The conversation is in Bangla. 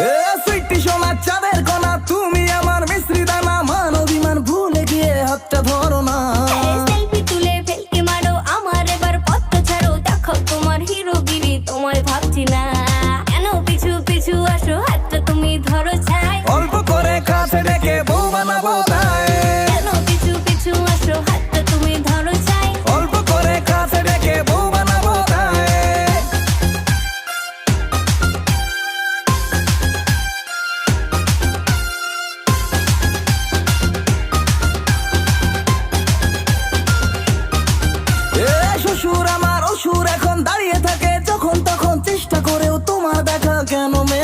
এ সুইটি সোনা চাঁদের কণা, তুমি আমার মিশ্রি দানা, মান অভিমান ভুলে গিয়ে হাতটা ধরো না। সেলফি তুলে ফেলকে মারো, আমার এবার পথটা ছাড়ো, দেখো তোমার হিরোগিরি, তোমায় ভাবছি না। কেন পিছু পিছু আসো, হাতটা তুমি ধরো চাই, অল্প করে কাছে ডেকে বউ বানাবো তাই। কেন পিছু পিছু আসো, হাতটা তুমি ধরো চাই। অল্প করে কাছে ডেকে বউ বানাবো তাই। এ শ্বশুর আমার অসুর এখন দাঁড়িয়ে থাকে, যখন তখন চেষ্টা করেও তোমার দেখা কেন মেলে